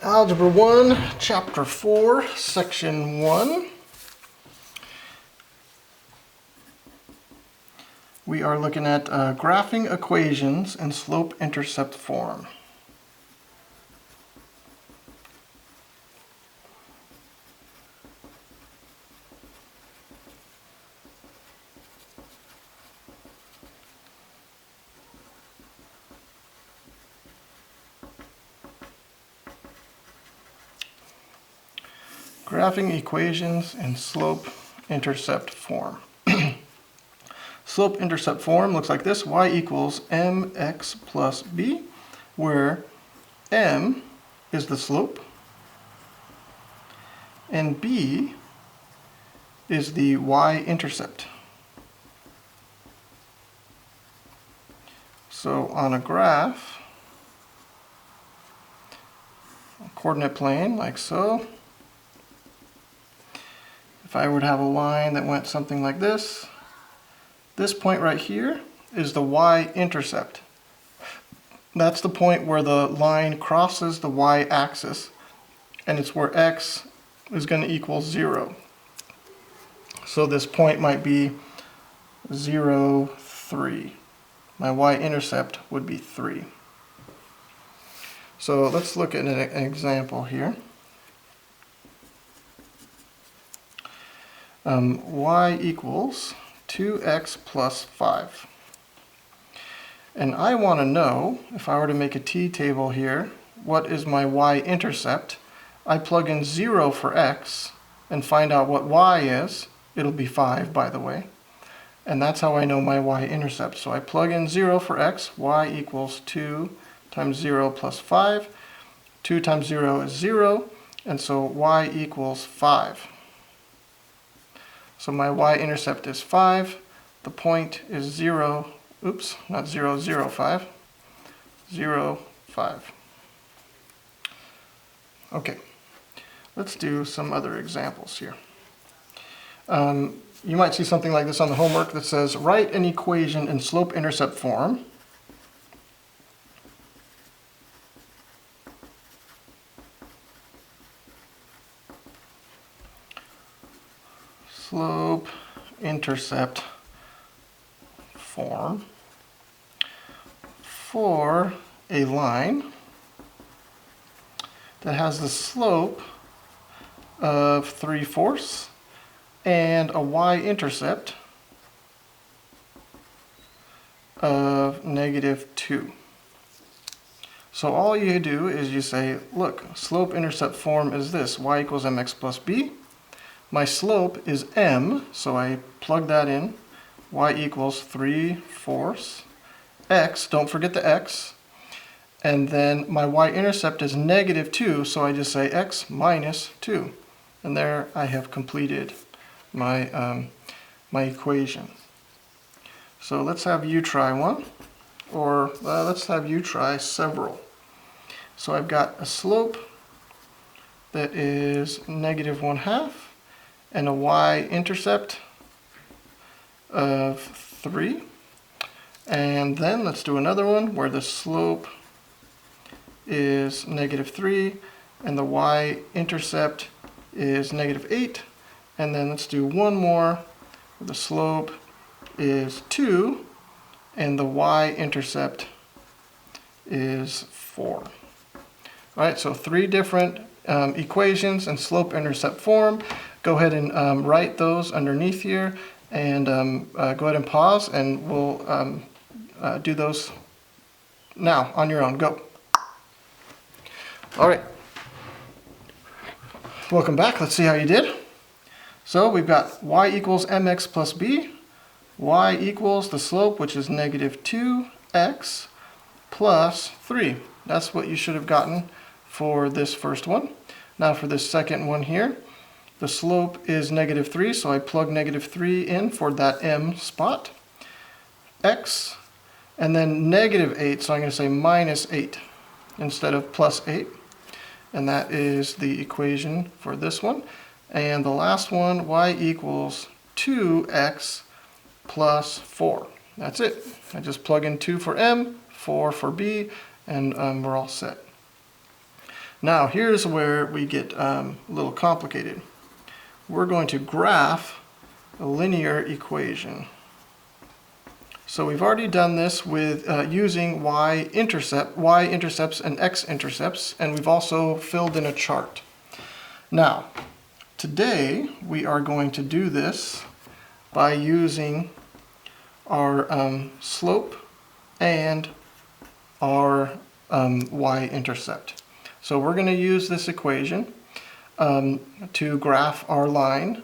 Algebra 1, Chapter 4, Section 1. We are looking at graphing equations in slope-intercept form. Graphing equations in slope-intercept form. Slope-intercept form looks like this: y equals mx plus b, where m is the slope and b is the y-intercept. So on a graph, a coordinate plane like so, if I were to have a line that went something like this, this point right here is the y-intercept. That's the point where the line crosses the y-axis, and it's where x is going to equal 0. So this point might be 0, 3. My y-intercept would be 3. So let's look at an example here. Y equals 2x plus 5. And I want to know, if I were to make a t-table here, what is my y-intercept? I plug in 0 for x and find out what y is. It'll be 5, by the way. And that's how I know my y-intercept. So I plug in 0 for x. Y equals 2 times 0 plus 5. 2 times 0 is 0. And so y equals 5. So my y-intercept is 5. The point is 0. Oops, not 0, 0, 5. 0, 5. Okay, let's do some other examples here. You might see something like this on the homework that says, write an equation in slope-intercept form. Slope-intercept form for a line that has the slope of 3/4 and a y-intercept of -2. So all you do is you say, look, slope-intercept form is this: y equals mx plus b. My slope is m, so I plug that in. Y equals 3/4. X, don't forget the x. And then my y-intercept is -2, so I just say x minus 2. And there I have completed my, my equation. So let's have you try one, or let's have you try several. So I've got a slope that is -1/2 and a y-intercept of 3. And then let's do another one where the slope is -3 and the y-intercept is -8. And then let's do one more where the slope is 2 and the y-intercept is 4. All right, so 3 different equations in slope-intercept form. Go ahead and write those underneath here, and go ahead and pause, and we'll do those now on your own. Go. All right. Welcome back. Let's see how you did. So we've got y equals mx plus b. Y equals the slope, which is -2x plus 3. That's what you should have gotten for this first one. Now for this second one here, the slope is -3, so I plug -3 in for that m spot. X, and then -8, so I'm going to say -8 instead of +8. And that is the equation for this one. And the last one, y equals 2x plus 4. That's it. I just plug in 2 for m, 4 for b, and we're all set. Now here's where we get a little complicated. We're going to graph a linear equation. So we've already done this with using y-intercepts and x-intercepts, and we've also filled in a chart. Now, today we are going to do this by using our slope and our y-intercept. So we're going to use this equation to graph our line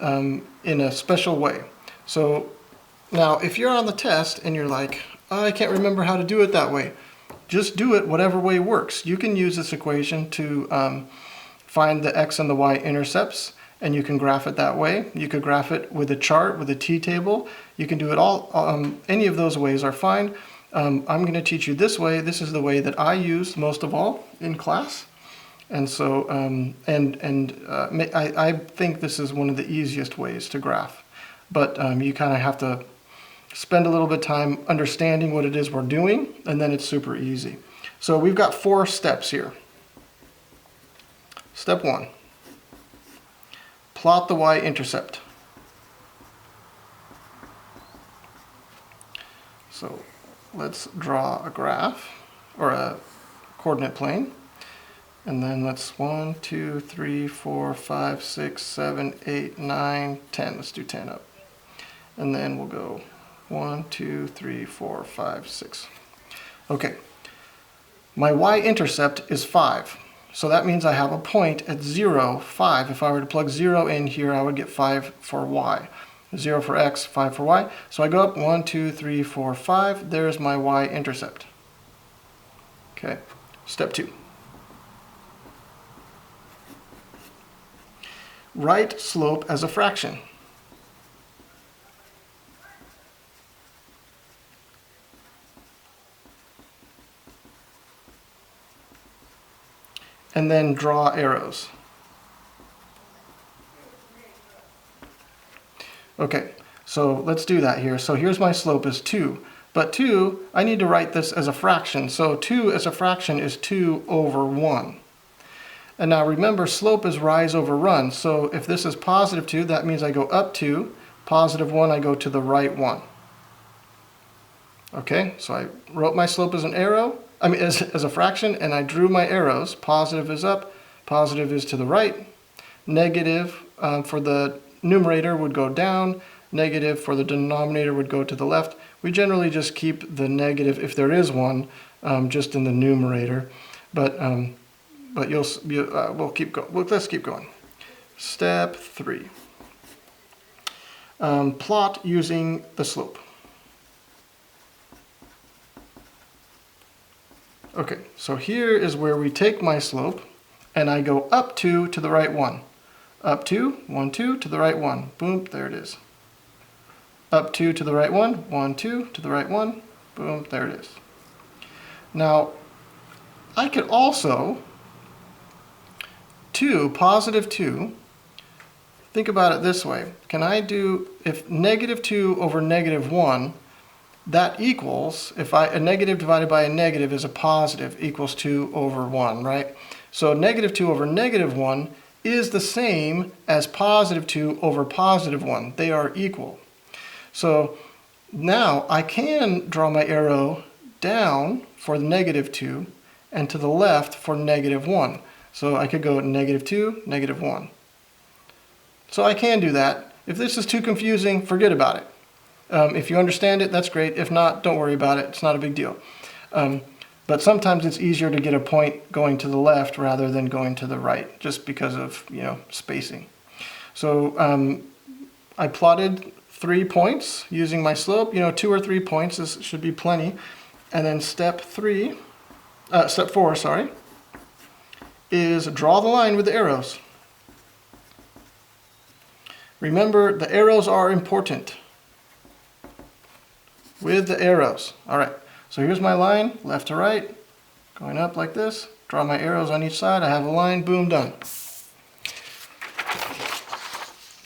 in a special way. So now if you're on the test and you're like, oh, I can't remember how to do it that way, just do it whatever way works. You can use this equation to find the x and the y intercepts, and you can graph it that way. You could graph it with a chart, with a t-table. You can do it all, any of those ways are fine. I'm going to teach you this way. This is the way that I use most of all in class. And so, I think this is one of the easiest ways to graph. But you kind of have to spend a little bit of time understanding what it is we're doing, and then it's super easy. So we've got 4 steps here. Step 1, plot the y-intercept. So let's draw a graph, or a coordinate plane. And then let's 1, 2, 3, 4, 5, 6, 7, 8, 9, 10. Let's do 10 up. And then we'll go 1, 2, 3, 4, 5, 6. Okay. My y-intercept is 5. So that means I have a point at 0, 5. If I were to plug 0 in here, I would get 5 for y. 0 for x, 5 for y. So I go up 1, 2, 3, 4, 5. There's my y-intercept. Okay. Step 2. Write slope as a fraction. And then draw arrows. Okay, so let's do that here. So here's my slope is 2. But 2, I need to write this as a fraction. So 2 as a fraction is 2 over 1. And now remember, slope is rise over run. So if this is positive 2, that means I go up 2. Positive 1, I go to the right 1. Okay, so I wrote my slope as an arrow, as a fraction, and I drew my arrows. Positive is up, positive is to the right. Negative for the numerator would go down. Negative for the denominator would go to the left. We generally just keep the negative, if there is one, just in the numerator. But we'll keep going. Let's keep going. Step 3. Plot using the slope. Okay, so here is where we take my slope, and I go up 2 to the right 1. Up 2, 1, 2 to the right 1. Boom, there it is. Up 2 to the right 1, 1, 2 to the right 1. Boom, there it is. Now, I could also, positive 2, think about it this way. Can I do, if negative 2 over negative 1, that equals, if a negative divided by a negative is a positive, equals 2 over 1, right? So negative 2 over negative 1 is the same as positive 2 over positive 1. They are equal. So now I can draw my arrow down for the negative 2 and to the left for negative 1. So I could go negative 2, negative 1. So I can do that. If this is too confusing, forget about it. If you understand it, that's great. If not, don't worry about it. It's not a big deal. But sometimes it's easier to get a point going to the left rather than going to the right, just because of, spacing. So I plotted 3 points using my slope. 2 or 3 points should be plenty. And then step 4, is draw the line with the arrows. Remember, the arrows are important. With the arrows. All right, so here's my line, left to right, going up like this. Draw my arrows on each side. I have a line, boom, done.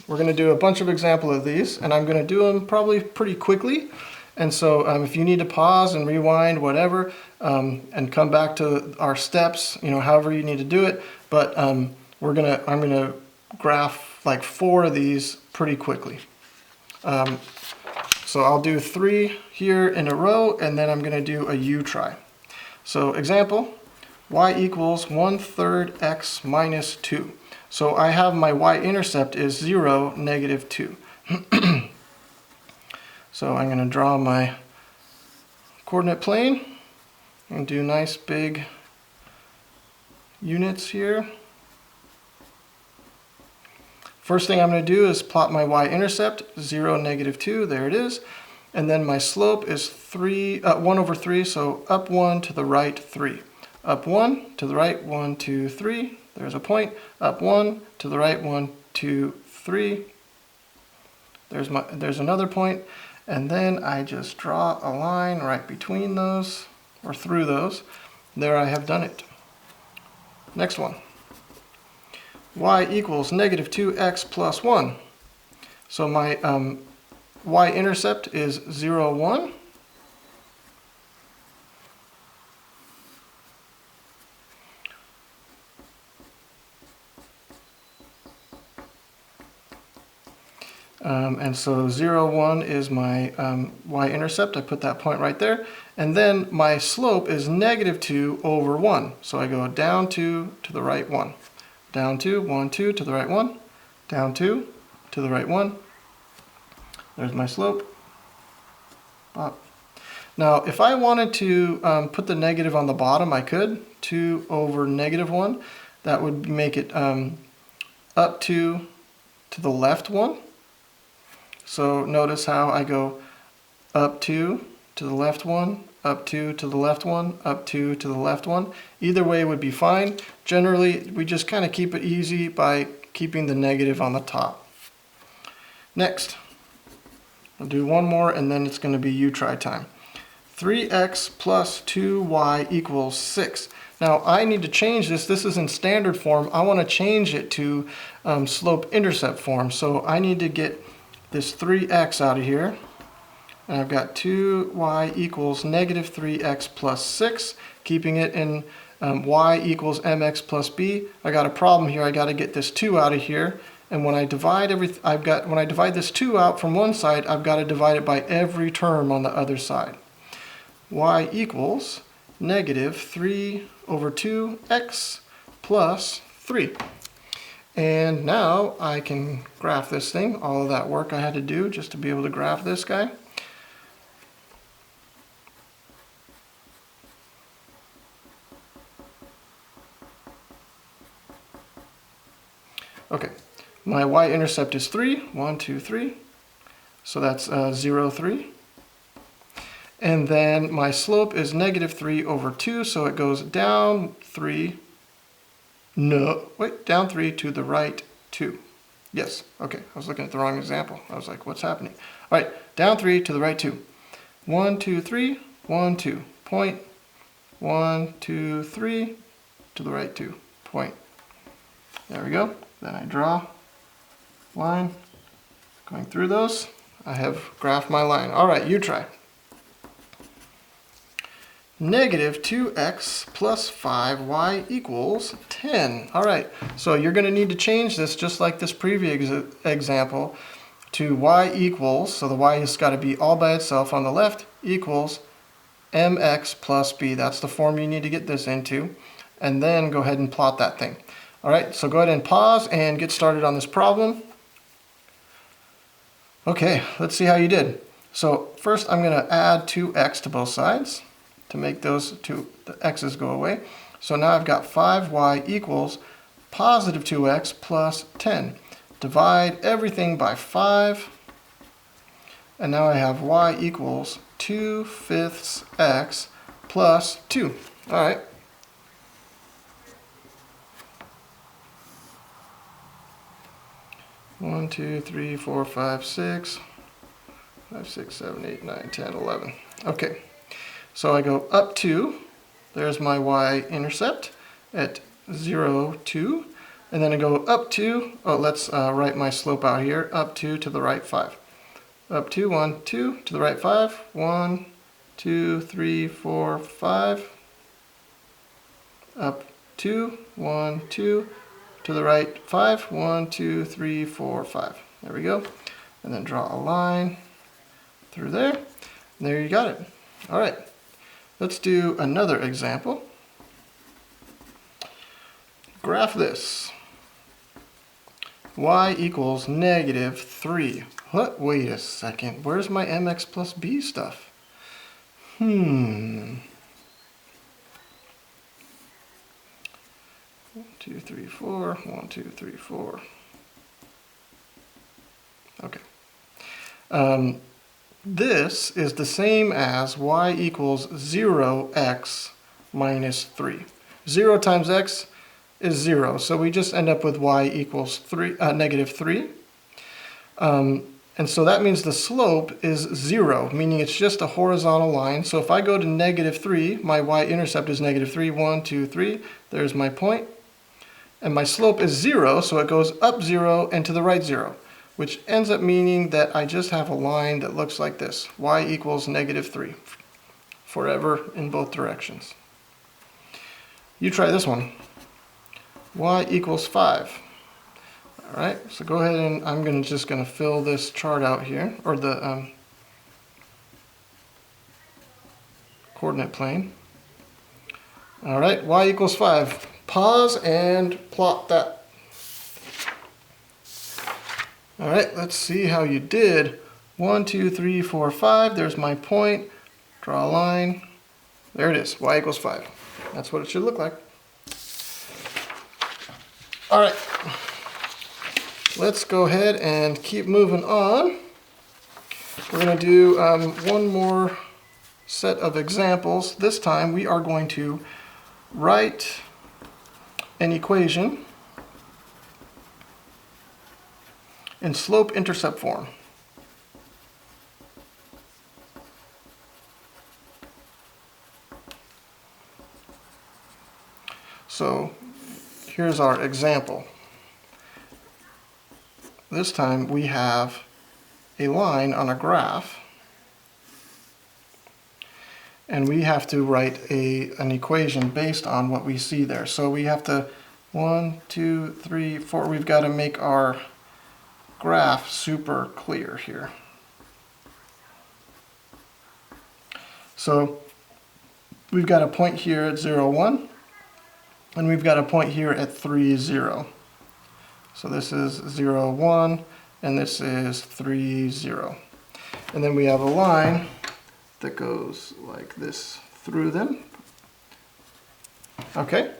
We're going to do a bunch of examples of these, and I'm going to do them probably pretty quickly. And so if you need to pause and rewind, whatever, and come back to our steps, however you need to do it. But I'm gonna graph like 4 of these pretty quickly. So I'll do 3 here in a row, and then I'm gonna do a U try. So example, y equals 1/3 x minus 2. So I have my y-intercept is 0, negative 2. So I'm going to draw my coordinate plane and do nice big units here. First thing I'm going to do is plot my y-intercept, 0, negative 2, there it is. And then my slope is 1/3, so up 1 to the right 3. Up 1 to the right, 1, 2, 3. There's a point. Up 1 to the right, 1, 2, 3. There's another point. And then I just draw a line right between those, or through those. There I have done it. Next one. Y equals negative 2x plus 1. So my y-intercept is 0, 1. And so 0, 1 is my y-intercept. I put that point right there. And then my slope is negative 2 over 1. So I go down 2 to the right 1. Down 2, 1, 2 to the right 1. Down 2 to the right 1. There's my slope. Now if I wanted to put the negative on the bottom, I could. 2 over negative 1. That would make it up 2 to the left 1. So notice how I go up 2 to the left 1, up 2 to the left 1, up 2 to the left 1. Either way would be fine. Generally, we just kind of keep it easy by keeping the negative on the top. Next, I'll do one more and then it's going to be U try time. 3x plus 2y equals 6. Now I need to change this. This is in standard form. I want to change it to slope-intercept form. So I need to get this 3x out of here, and I've got 2y equals negative 3x plus 6, keeping it in y equals mx plus b. I got a problem here. I got to get this 2 out of here, and when I divide when I divide this 2 out from one side, I've got to divide it by every term on the other side. Y equals negative 3 over 2x plus 3. And now I can graph this thing, all of that work I had to do just to be able to graph this guy. Okay, my y-intercept is 3, 1, 2, 3. So that's 0, 3. And then my slope is negative 3 over 2, so it goes down 3. No, wait, down 3 to the right 2. Yes, okay, I was looking at the wrong example. I was like, what's happening? All right, down 3 to the right 2. 1, 2, 3, 1, 2, point. 1, 2, 3, to the right 2, point. There we go. Then I draw line going through those. I have graphed my line. All right, you try. Negative 2x plus 5y equals 10. All right, so you're going to need to change this just like this previous example to y equals, so the y has got to be all by itself on the left, equals mx plus b. That's the form you need to get this into. And then go ahead and plot that thing. All right, so go ahead and pause and get started on this problem. Okay, let's see how you did. So first I'm going to add 2x to both sides to make those the x's go away. So now I've got 5y equals positive 2x plus 10. Divide everything by 5. And now I have y equals 2/5 x plus 2. All right. One, 2, 3, 4, 5, 6. 5, 6, 7, 8, 9, 10, 11. Okay. So I go up 2, there's my y-intercept at 0, 2, and then I go up 2, let's write my slope out here, up 2 to the right 5. up 2, 1, 2, to the right 5, 1, 2, 3, 4, 5, up 2, 1, 2, to the right 5, 1, 2, 3, 4, 5. There we go. And then draw a line through there. And there you got it. All right, let's do another example. Graph this. Y equals negative 3. What? Wait a second. Where's my mx plus b stuff? 1, 2, 3, 4. 1, 2, 3, 4. Okay. This is the same as y equals 0x minus 3. 0 times x is 0, so we just end up with y equals negative 3. And so that means the slope is 0, meaning it's just a horizontal line. So if I go to negative 3, my y-intercept is negative 3. 1, 2, 3. There's my point. And my slope is 0, so it goes up 0 and to the right 0, which ends up meaning that I just have a line that looks like this. Y equals negative 3, forever in both directions. You try this one. Y equals 5. All right, so go ahead and I'm just going to fill this chart out here, or the coordinate plane. All right, y equals 5. Pause and plot that. All right, let's see how you did. 1, 2, 3, 4, 5. There's my point. Draw a line. There it is, y equals 5. That's what it should look like. All right, let's go ahead and keep moving on. We're going to do one more set of examples. This time we are going to write an equation in slope-intercept form. So here's our example. This time we have a line on a graph, and we have to write an equation based on what we see there. So we have to 1, 2, 3, 4. We've got to make our graph super clear here. So we've got a point here at 0, 1, and we've got a point here at 3, 0. So this is 0, 1, and this is 3, 0. And then we have a line that goes like this through them. Okay,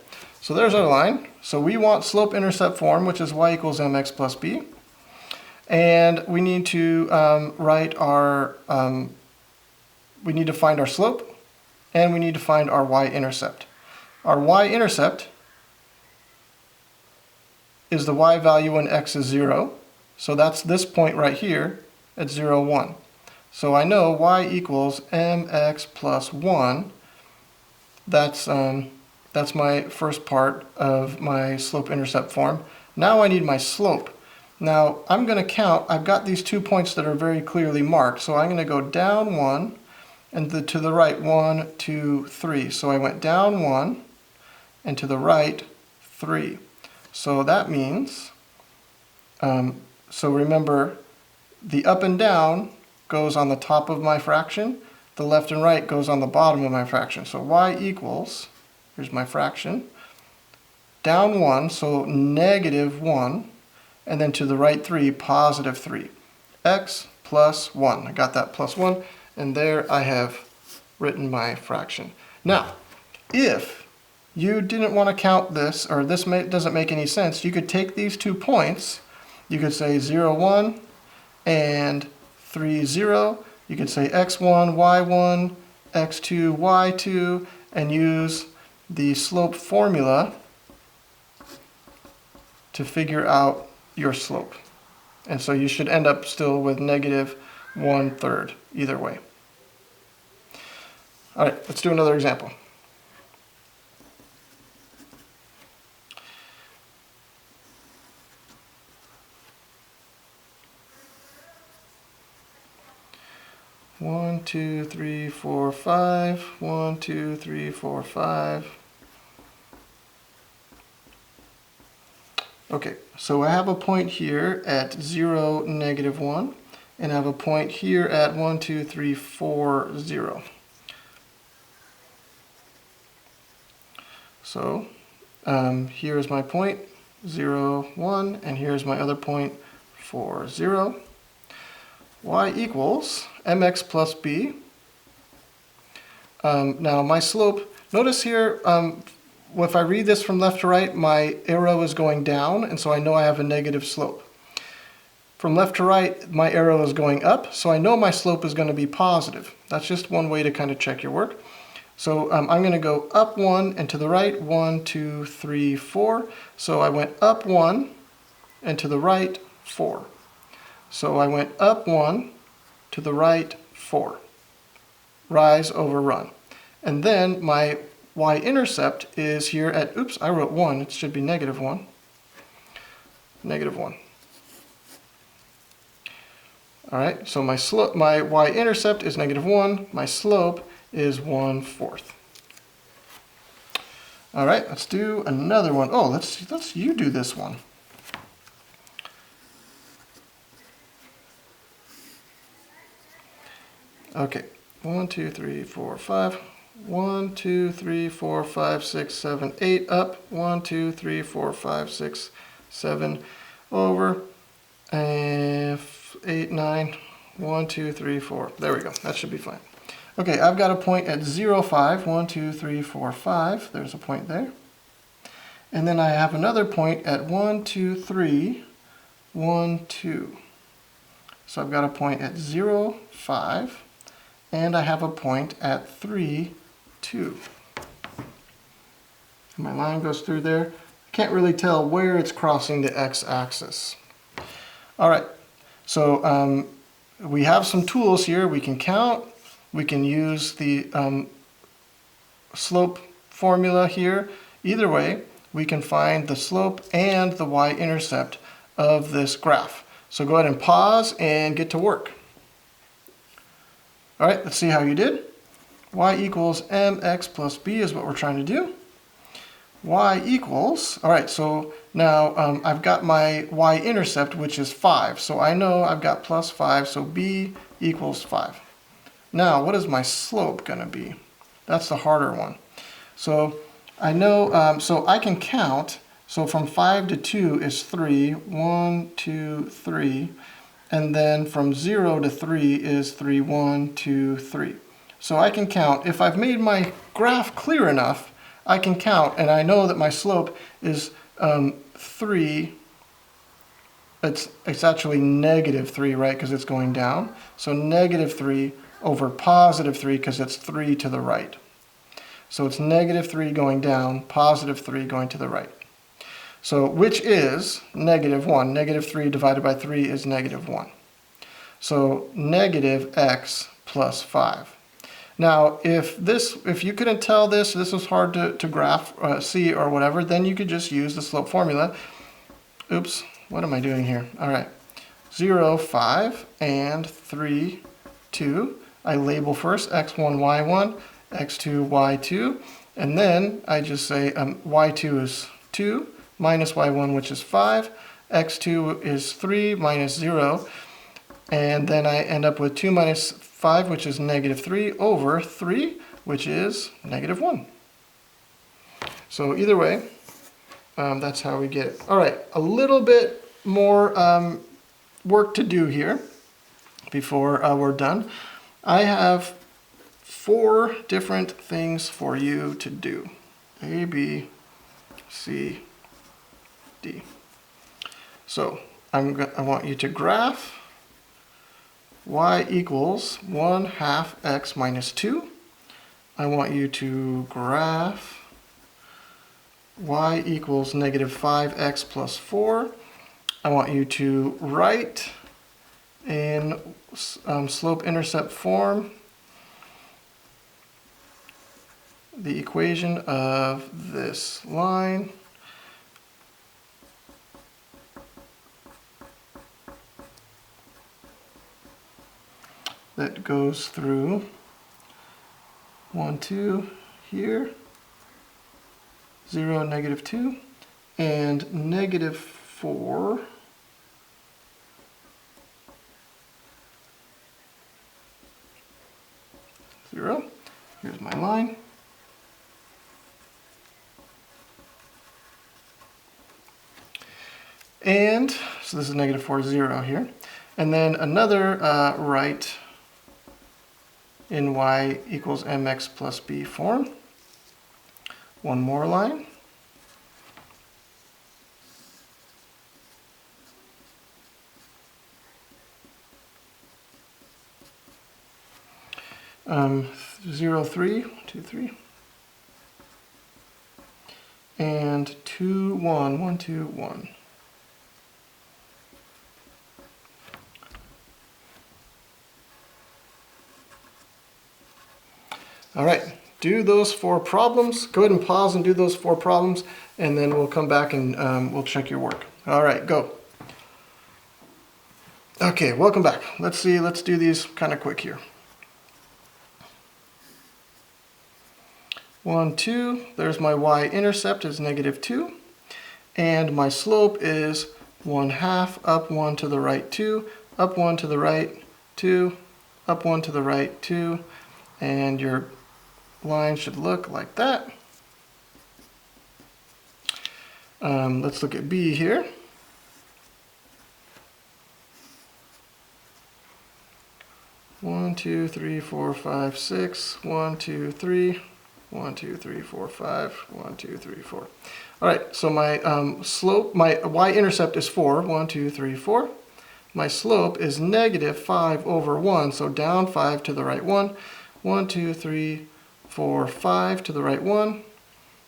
so there's our line. So we want slope-intercept form, which is y equals mx plus b. And we need to we need to find our slope, and we need to find our y-intercept. Our y-intercept is the y value when x is 0. So that's this point right here at 0, 1. So I know y equals mx plus 1. That's my first part of my slope-intercept form. Now I need my slope. Now I'm going to count. I've got these 2 points that are very clearly marked. So I'm going to go down 1 and to the right 1, 2, 3. So I went down 1 and to the right 3. So that means, so remember, the up and down goes on the top of my fraction. The left and right goes on the bottom of my fraction. So y equals, here's my fraction, down 1, so negative 1, and then to the right 3, positive 3. X plus 1. I got that plus 1, and there I have written my fraction. Now, if you didn't want to count this, or this doesn't make any sense, you could take these 2 points. You could say 0, 1 and 3, 0. You could say x1, y1, x2, y2, and use the slope formula to figure out your slope. And so you should end up still with negative 1/3 either way. All right, let's do another example. 1, 2, 3, 4, 5. 1, 2, 3, 4, 5. Okay, so I have a point here at 0, negative 1, and I have a point here at 1, 2, 3, 4, 0. So here is my point, 0, 1, and here's my other point, 4, 0. Y equals mx plus b. Now my slope, notice here, if I read this from left to right, my arrow is going down, and so I know I have a negative slope. From left to right, my arrow is going up, so I know my slope is going to be positive. That's just one way to kind of check your work. So I'm going to go up 1 and to the right, 1, 2, 3, 4. So I went up 1 and to the right, 4. So I went up 1 to the right, 4. Rise over run. And then my y-intercept is here at, oops, I wrote 1. It should be negative 1. Negative 1. All right, so my y-intercept is negative 1. My slope is 1/4. All right, let's do another one. Oh, let's you do this one. Okay, 1, 2, 3, 4, 5. 1, 2, 3, 4, 5, 6, 7, 8 up. 1, 2, 3, 4, 5, 6, 7 over. And 8, 9. 1, 2, 3, 4. There we go. That should be fine. Okay, I've got a point at 0, 5. 1, 2, 3, 4, 5. There's a point there. And then I have another point at 1, 2, 3, 1, 2. So I've got a point at 0, 5. And I have a point at 3, 2. And my line goes through there. I can't really tell where it's crossing the x-axis. All right, so we have some tools here. We can count. We can use the slope formula here. Either way, we can find the slope and the y-intercept of this graph. So go ahead and pause and get to work. All right, let's see how you did. Y equals mx plus b is what we're trying to do. Y equals, all right, so now I've got my y-intercept, which is 5. So I know I've got plus 5, so b equals 5. Now, what is my slope going to be? That's the harder one. So I know, so I can count. So from 5 to 2 is 3. 1, 2, 3. And then from 0 to 3 is 3, 1, 2, 3. So I can count. If I've made my graph clear enough, I can count, and I know that my slope is 3. It's actually negative 3, right, because it's going down. So negative 3 over positive 3, because it's 3 to the right. So it's negative 3 going down, positive 3 going to the right. So which is negative 1. Negative 3 divided by 3 is negative 1. So negative x plus 5. Now, if you couldn't tell this was hard to graph, see, or whatever, then you could just use the slope formula. Oops, what am I doing here? All right, 0, 5, and 3, 2. I label first x1, y1, x2, y2, and then I just say y2 is 2 minus y1, which is 5, x2 is 3 minus 0, and then I end up with 2 minus 5, which is negative 3, over 3, which is negative 1. So either way, that's how we get it. All right, a little bit more work to do here before we're done. I have 4 different things for you to do. A, B, C, D. So I want you to graph y equals 1/2 x minus 2. I want you to graph y equals negative 5x plus 4. I want you to write in slope-intercept form the equation of this line. that goes through 1, 2 here, 0, negative 2, and negative 4, 0. Here's my line. And so this is negative 4, 0 here. And then another right in y equals mx plus b form. One more line. Um, 0, 3, 2, 3. And 2, 1, 1, 2, 1. All right, do those 4 problems. Go ahead and pause and do those 4 problems, and then we'll come back and we'll check your work. All right, go. Okay, welcome back. Let's do these kind of quick here. 1, 2, there's my y-intercept is negative 2, and my slope is 1/2, up 1 to the right 2, up 1 to the right 2, up 1 to the right 2, and your line should look like that. Let's look at B here. One, 2, 3, 4, 5, 6. 1, 2, 3. 1, 2, 3, 4, 5. 1, 2, 3, 4. All right, so my slope, my y-intercept is 4. 1, 2, 3, 4. My slope is negative 5 over 1, so down 5 to the right 1. 1, 2, 3, 4, 5 to the right 1.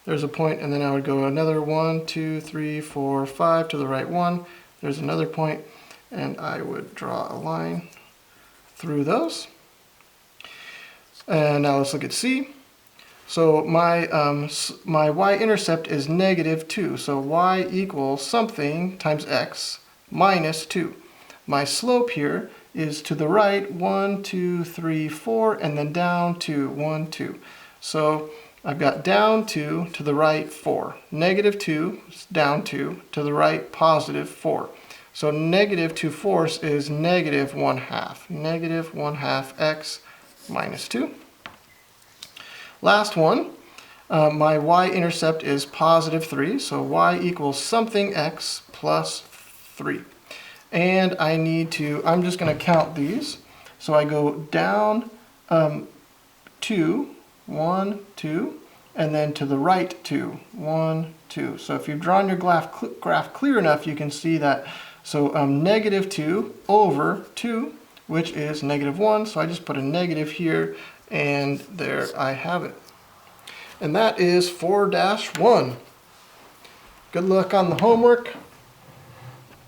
There's a point, and then I would go another 1, 2, 3, 4, 5 to the right 1. There's another point, and I would draw a line through those. And now let's look at C. So my y-intercept is negative 2. So y equals something times x minus 2. My slope here is to the right 1, 2, 3, 4, and then down 2, 1, 2. So I've got down 2 to the right 4. Negative 2 is down 2 to the right positive 4. So negative 2/4 is negative 1/2. Negative 1/2 x minus 2. Last one, my y-intercept is positive 3, so y equals something x plus 3. And I'm just going to count these. So I go down 2, 1, 2, and then to the right 2, 1, 2. So if you've drawn your graph clear enough, you can see that. So negative 2 over 2, which is negative 1. So I just put a negative here, and there I have it. And that is 4-1. Good luck on the homework.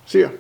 See ya.